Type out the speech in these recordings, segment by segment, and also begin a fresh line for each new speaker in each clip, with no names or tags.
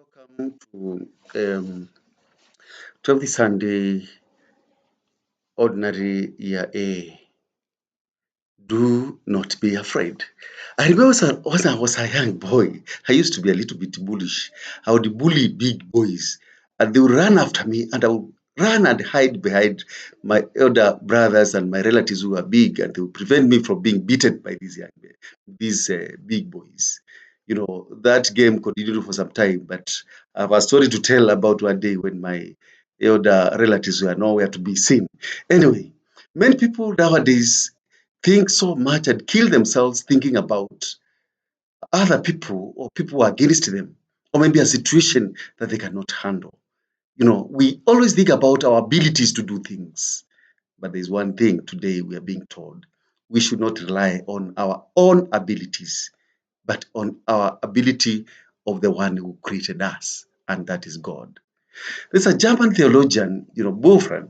Welcome to every Sunday ordinary year A. Do not be afraid. I remember when I was a young boy, I used to be a little bit bullish. I would bully big boys, and they would run after me, and I would run and hide behind my elder brothers and my relatives who were big, and they would prevent me from being beaten by these big boys. That game continued for some time, but I have a story to tell about one day when my elder relatives were nowhere to be seen. Anyway, many people nowadays think so much and kill themselves thinking about other people or people who are against them, or maybe a situation that they cannot handle. We always think about our abilities to do things, but there's one thing today we are being told: we should not rely on our own abilities, but on our ability of the one who created us, and that is God. There's a German theologian, Bultmann.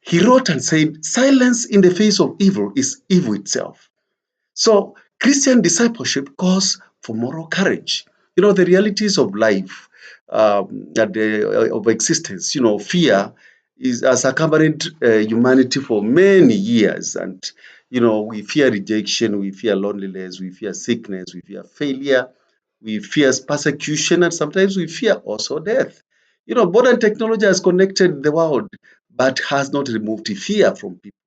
He wrote and said, "Silence in the face of evil is evil itself." So, Christian discipleship calls for moral courage. The realities of life and of existence. Fear has accompanied humanity for many years, and we fear rejection, we fear loneliness, we fear sickness, we fear failure, we fear persecution, and sometimes we fear also death. Modern technology has connected the world, but has not removed fear from people.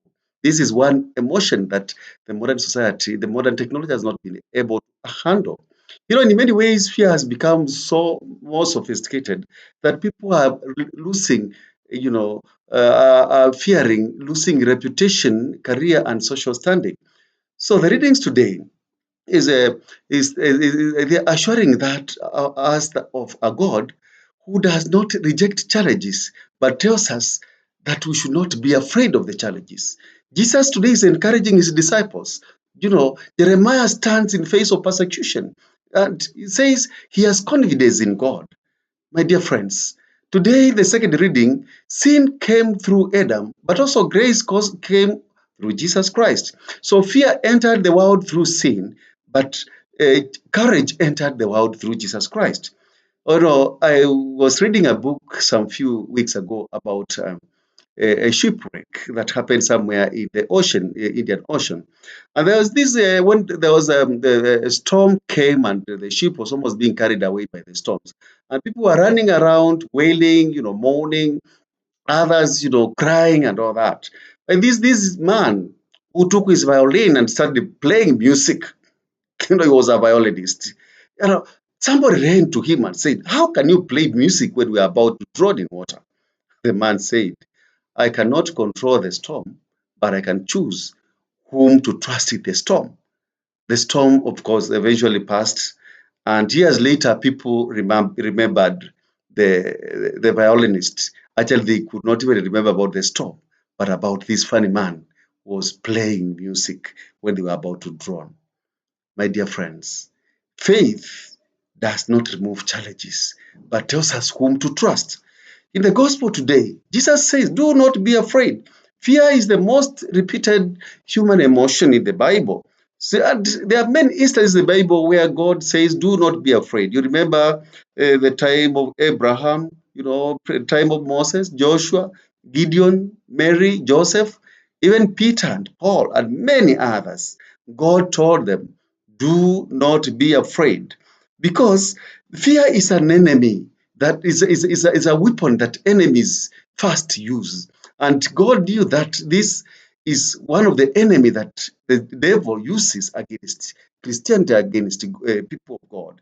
This is one emotion that the modern society, the modern technology has not been able to handle. In many ways, fear has become so more sophisticated that people are losing, fearing losing reputation, career, and social standing. So the readings today is they're assuring that of a God who does not reject challenges, but tells us that we should not be afraid of the challenges. Jesus today is encouraging his disciples. Jeremiah stands in face of persecution, and he says he has confidence in God. My dear friends, today the second reading, sin came through Adam, but also came through Jesus Christ. So fear entered the world through sin, but uh, courage entered the world through Jesus Christ. Oh no, I was reading a book some few weeks ago about a shipwreck that happened somewhere in the ocean, Indian Ocean. And there was this when there was the storm came and the ship was almost being carried away by the storms, and people were running around wailing, mourning, others, crying and all that. And this man who took his violin and started playing music, he was a violinist. You know, Somebody ran to him and said, "How can you play music when we are about to drown in water?" The man said, "I cannot control the storm, but I can choose whom to trust in the storm." The storm, of course, eventually passed, and years later, people remembered the violinist. Actually, they could not even remember about the storm, but about this funny man who was playing music when they were about to drown. My dear friends, faith does not remove challenges, but tells us whom to trust. In the gospel today, Jesus says, "Do not be afraid." Fear is the most repeated human emotion in the Bible. So, and there are many instances in the Bible where God says, "Do not be afraid." You remember the time of Abraham, the time of Moses, Joshua, Gideon, Mary, Joseph, even Peter and Paul, and many others. God told them, "Do not be afraid," because fear is an enemy that is a weapon that enemies first use. And God knew that this is one of the enemy that the devil uses against Christianity, against people of God.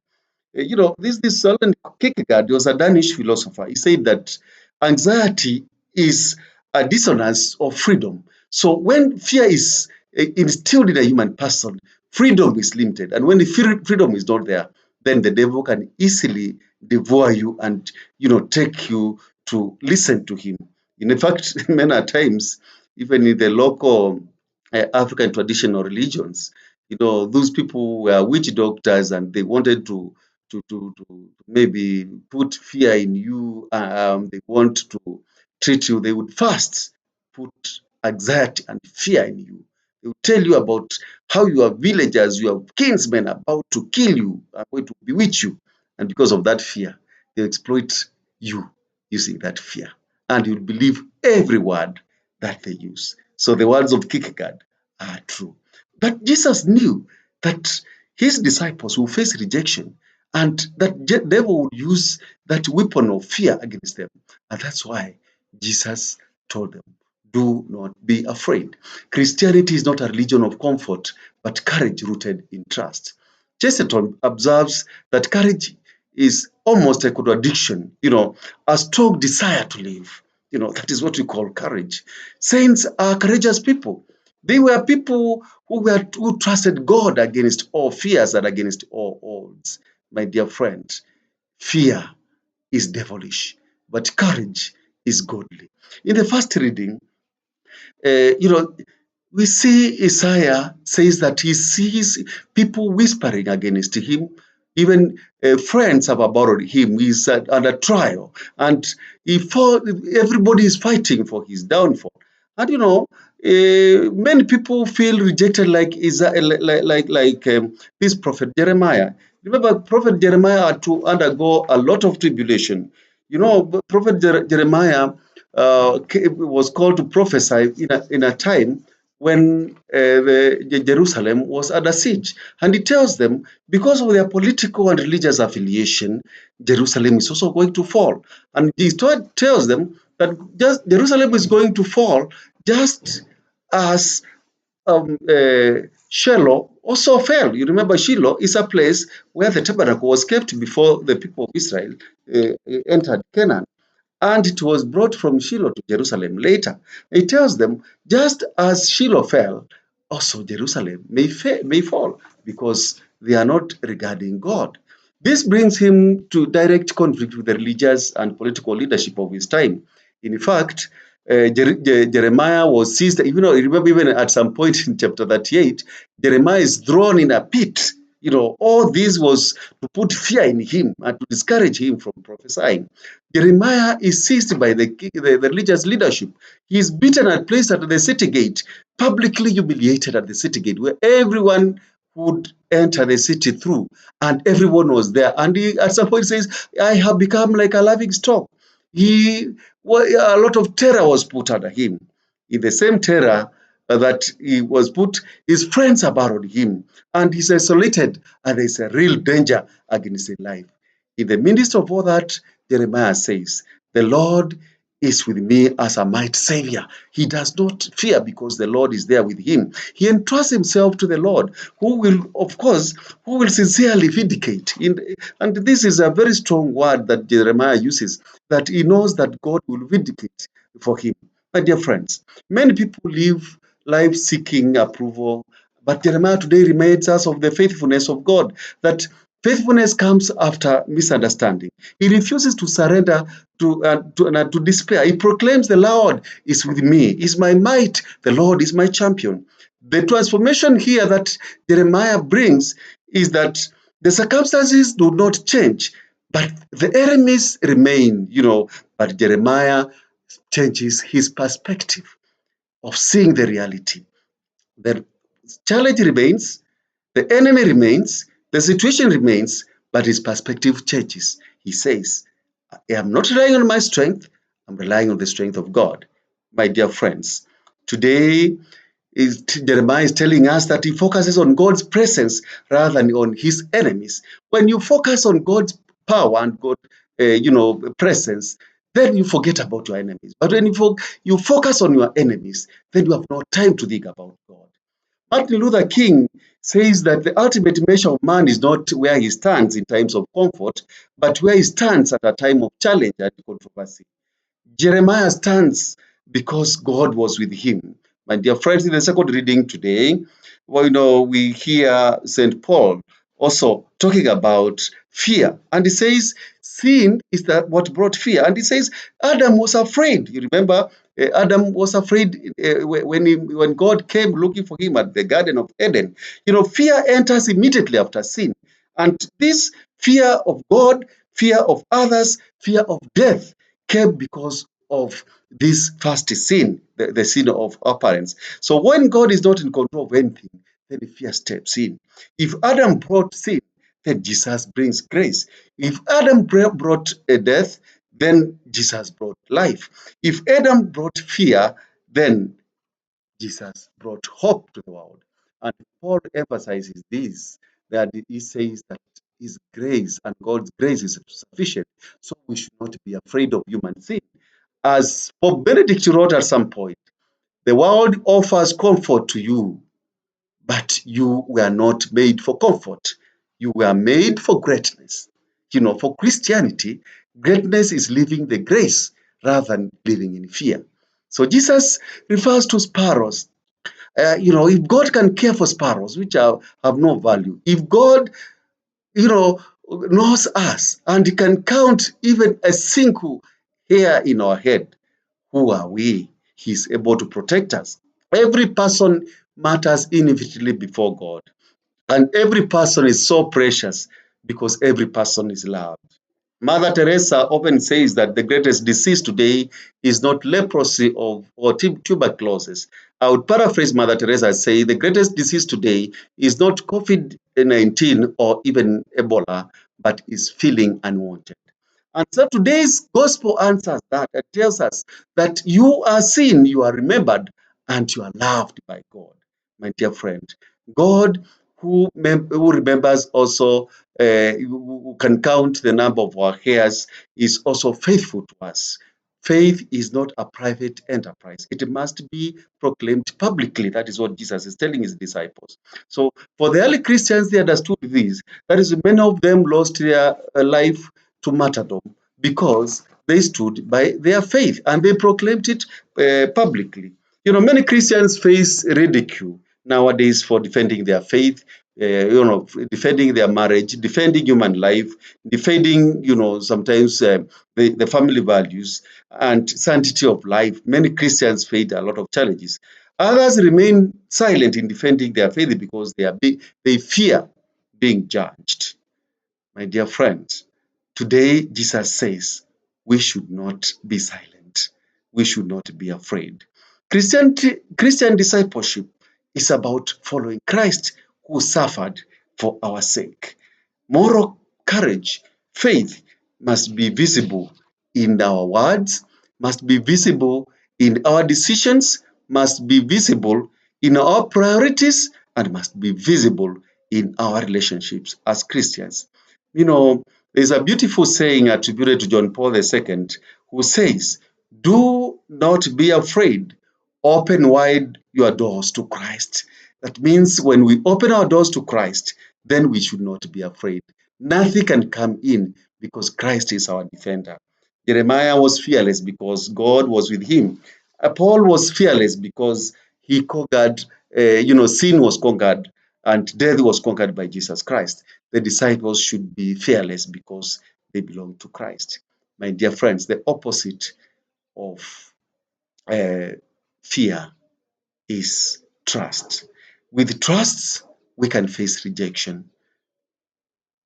This Søren Kierkegaard was a Danish philosopher. He said that anxiety is a dissonance of freedom. So when fear is instilled in a human person, freedom is limited. And when the freedom is not there, then the devil can easily devour you and take you to listen to him. In fact, many times, even in the local African traditional religions, those people were witch doctors and they wanted to maybe put fear in you. They want to treat you. They would first put anxiety and fear in you. They will tell you about how your villagers, your kinsmen are about to kill you, are going to bewitch you. And because of that fear, They exploit you using that fear. And you'll believe every word that they use. So the words of Kierkegaard are true. But Jesus knew that his disciples will face rejection and that devil would use that weapon of fear against them. And that's why Jesus told them, do not be afraid. Christianity is not a religion of comfort, but courage rooted in trust. Chesterton observes that courage is almost a contradiction, a strong desire to live. That is what we call courage. Saints are courageous people. They were people who trusted God against all fears and against all odds. My dear friend, fear is devilish, but courage is godly. In the first reading, we see Isaiah says that he sees people whispering against him. Even friends have abhorred him. He's under trial, and everybody is fighting for his downfall. And many people feel rejected, like this prophet Jeremiah. Remember, prophet Jeremiah had to undergo a lot of tribulation. Prophet Jeremiah was called to prophesy in a time when Jerusalem was under siege. And he tells them, because of their political and religious affiliation, Jerusalem is also going to fall. And he tells them that Jerusalem is going to fall just as Shiloh also fell. You remember, Shiloh is a place where the tabernacle was kept before the people of Israel entered Canaan, and it was brought from Shiloh to Jerusalem later. It tells them, just as Shiloh fell, also Jerusalem may fall, because they are not regarding God. This brings him to direct conflict with the religious and political leadership of his time. In fact, Jeremiah was seized. Remember, even at some point in chapter 38, Jeremiah is thrown in a pit. All this was to put fear in him and to discourage him from prophesying. Jeremiah is seized by the religious leadership. He is beaten and placed at the city gate, publicly humiliated at the city gate, where everyone would enter the city through, and everyone was there. And he, at some point, says, I have become like a laughing stock. A lot of terror was put under him. In the same terror that he was put, his friends abhorred him, and he's isolated, and there's a real danger against his life. In the midst of all that, Jeremiah says, the Lord is with me as a mighty savior. He does not fear because the Lord is there with him. He entrusts himself to the Lord, who will sincerely vindicate. And this is a very strong word that Jeremiah uses, that he knows that God will vindicate for him. My dear friends, many people live life seeking approval, but Jeremiah today reminds us of the faithfulness of God, that faithfulness comes after misunderstanding. He refuses to surrender to despair. He proclaims, the Lord is with me, is my might, the Lord is my champion. The transformation here that Jeremiah brings is that the circumstances do not change, but the enemies remain, but Jeremiah changes his perspective of seeing the reality. The challenge remains, the enemy remains, the situation remains, but his perspective changes. He says, I am not relying on my strength, I'm relying on the strength of God. My dear friends, today Jeremiah is telling us that he focuses on God's presence rather than on his enemies. When you focus on God's power and God's presence, then you forget about your enemies. But when you focus on your enemies, then you have no time to think about God. Martin Luther King says that the ultimate measure of man is not where he stands in times of comfort, but where he stands at a time of challenge and controversy. Jeremiah stands because God was with him. My dear friends, in the second reading today, we hear St. Paul also talking about fear. And he says, sin is that what brought fear. And he says, Adam was afraid. You remember, Adam was afraid when God came looking for him at the Garden of Eden. Fear enters immediately after sin. And this fear of God, fear of others, fear of death came because of this first sin, the sin of our parents. So when God is not in control of anything, then the fear steps in. If Adam brought sin, then Jesus brings grace. If Adam brought a death, then Jesus brought life. If Adam brought fear, then Jesus brought hope to the world. And Paul emphasizes this, that he says that his grace and God's grace is sufficient. So we should not be afraid of human sin. As Pope Benedict wrote at some point, the world offers comfort to you, but you were not made for comfort. You were made for greatness. For Christianity, greatness is living the grace rather than living in fear. So Jesus refers to sparrows. If God can care for sparrows, which have no value, if God, knows us and can count even a single hair in our head, who are we? He's able to protect us. Every person matters infinitely before God. And every person is so precious because every person is loved. Mother Teresa often says that the greatest disease today is not leprosy or tuberculosis. I would paraphrase Mother Teresa and say the greatest disease today is not COVID-19 or even Ebola, but is feeling unwanted. And so today's gospel answers that. It tells us that you are seen, you are remembered, and you are loved by God, my dear friend. God, who remembers also, who can count the number of our hairs, is also faithful to us. Faith is not a private enterprise. It must be proclaimed publicly. That is what Jesus is telling his disciples. So for the early Christians, they understood this. That is, many of them lost their life to martyrdom because they stood by their faith and they proclaimed it publicly. Many Christians face ridicule nowadays for defending their faith, defending their marriage, defending human life, defending, sometimes the family values and sanctity of life. Many Christians face a lot of challenges. Others remain silent in defending their faith because they fear being judged. My dear friends, today Jesus says we should not be silent. We should not be afraid. Christian discipleship is about following Christ who suffered for our sake. Moral courage, faith must be visible in our words, must be visible in our decisions, must be visible in our priorities, and must be visible in our relationships as Christians. There's a beautiful saying attributed to John Paul II who says, "Do not be afraid. Open wide your doors to Christ." That means when we open our doors to Christ, then we should not be afraid. Nothing can come in because Christ is our defender. Jeremiah was fearless because God was with him. Paul was fearless because he conquered, sin was conquered and death was conquered by Jesus Christ. The disciples should be fearless because they belong to Christ. My dear friends, the opposite of uh, fear is trust. With trust, we can face rejection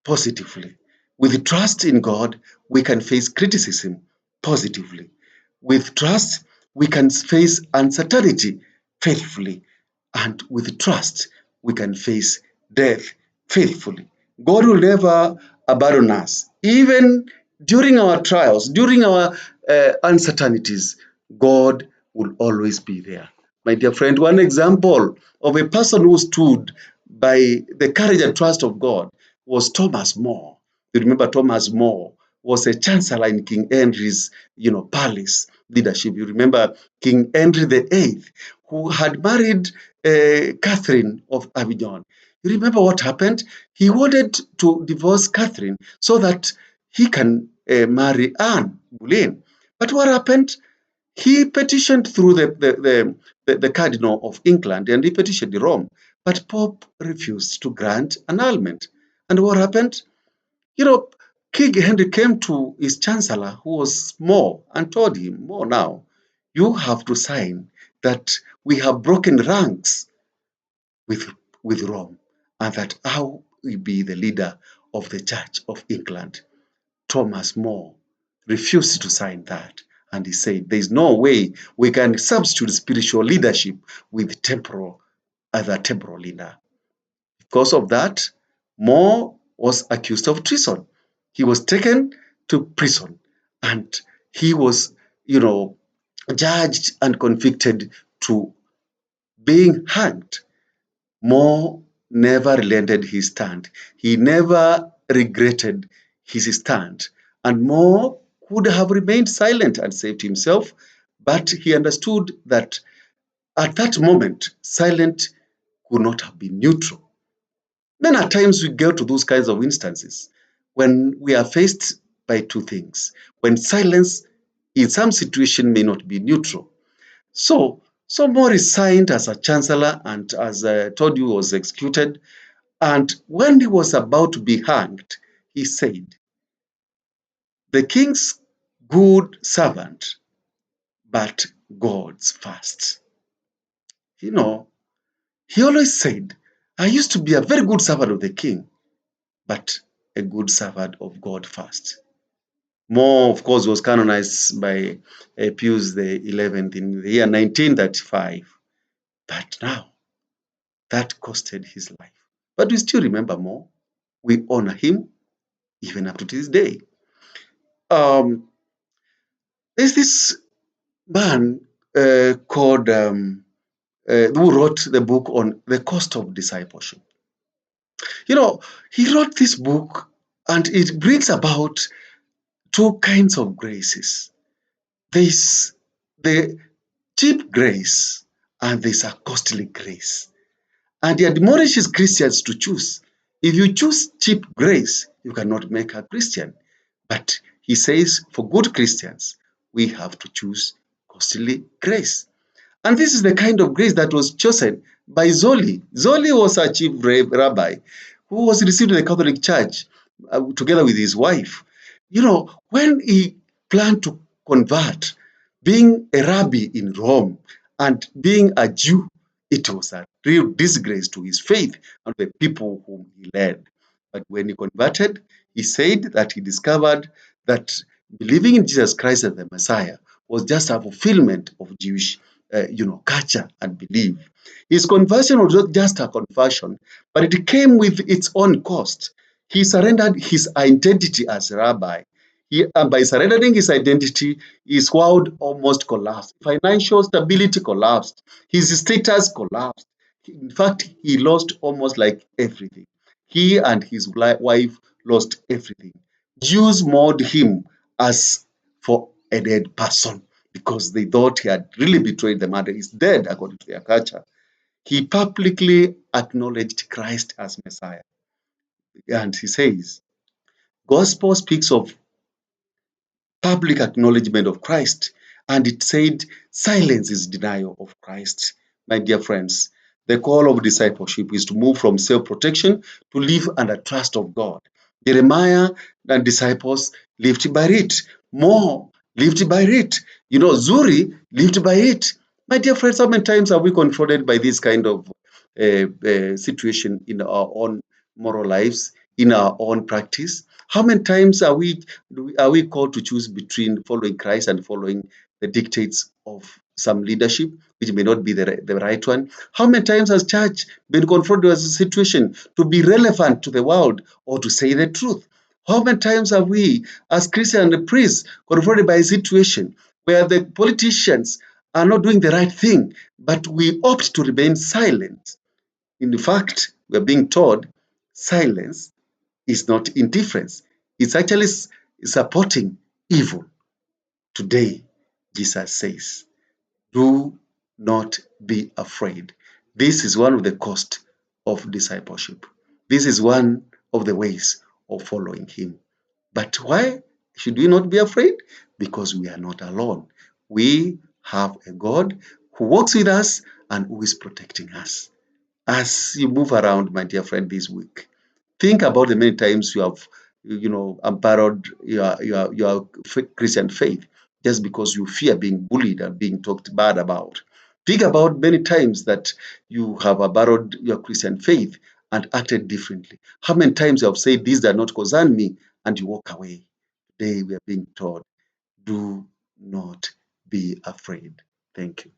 positively. With trust in God, we can face criticism positively. With trust, we can face uncertainty faithfully. And with trust, we can face death faithfully. God will never abandon us. Even during our trials, during our uncertainties, God will always be there. My dear friend, one example of a person who stood by the courage and trust of God was Thomas More. You remember Thomas More was a chancellor in King Henry's, palace leadership. You remember King Henry VIII, who had married Catherine of Avignon. You remember what happened? He wanted to divorce Catherine so that he can marry Anne Boleyn. But what happened? He petitioned through the Cardinal of England and he petitioned Rome, but Pope refused to grant annulment. And what happened? You know, King Henry came to his chancellor, who was More, and told him, More, now, you have to sign that we have broken ranks with, with Rome and that I will be the leader of the Church of England. Thomas More refused to sign that. And he said, there's no way we can substitute spiritual leadership with temporal, as a temporal leader. Because of that, More was accused of treason. He was taken to prison and he was, judged and convicted to being hanged. More never relented his stand. He never regretted his stand. And More could have remained silent and saved himself, but he understood that at that moment, silent could not have been neutral. Then at times we go to those kinds of instances when we are faced by two things. When silence in some situation may not be neutral. So More resigned as a chancellor and, as I told you, was executed. And when he was about to be hanged, he said, "The king's good servant, but God's first." You know, he always said, "I used to be a very good servant of the king, but a good servant of God first." More, of course, was canonized by Pius the 11th in the year 1935. But now, that costed his life. But we still remember More. We honor him even up to this day. Um, there's this man called who wrote the book on the cost of discipleship. He wrote this book and it brings about two kinds of graces. There's the cheap grace and there's a costly grace. And he admonishes Christians to choose. If you choose cheap grace, you cannot make a Christian. But he says for good Christians, we have to choose costly grace. And this is the kind of grace that was chosen by Zoli. Zoli was a chief rabbi who was received in the Catholic Church together with his wife. When he planned to convert, being a rabbi in Rome and being a Jew, it was a real disgrace to his faith and the people whom he led. But when he converted, he said that he discovered that believing in Jesus Christ as the Messiah was just a fulfillment of Jewish culture and belief. His conversion was not just a conversion, but it came with its own cost. He surrendered his identity as a rabbi. By surrendering his identity, his world almost collapsed. Financial stability collapsed. His status collapsed. In fact, he lost almost like everything. He and his wife lost everything. Jews mourned him as for a dead person because they thought he had really betrayed them and he's dead according to their culture. He publicly acknowledged Christ as Messiah. And he says, Gospel speaks of public acknowledgement of Christ, and it said silence is denial of Christ. My dear friends, the call of discipleship is to move from self-protection to live under trust of God. Jeremiah and disciples lived by it. More lived by it. Zuri lived by it. My dear friends, how many times are we confronted by this kind of situation in our own moral lives, in our own practice? How many times are we called to choose between following Christ and following the dictates of some leadership, which may not be the right one? How many times has church been confronted with a situation to be relevant to the world or to say the truth? How many times have we, as Christians and priests, confronted by a situation where the politicians are not doing the right thing, but we opt to remain silent? In fact, we are being told silence is not indifference. It's actually supporting evil. Today, Jesus says, do not be afraid. This is one of the costs of discipleship. This is one of the ways of following him. But why should we not be afraid? Because we are not alone. We have a God who walks with us and who is protecting us. As you move around, my dear friend, this week, think about the many times you have, abandoned your Christian faith just because you fear being bullied and being talked bad about. Think about many times that you have abandoned your Christian faith and acted differently. How many times you have said, "These does not concern me," and you walk away? Today we are being told, do not be afraid. Thank you.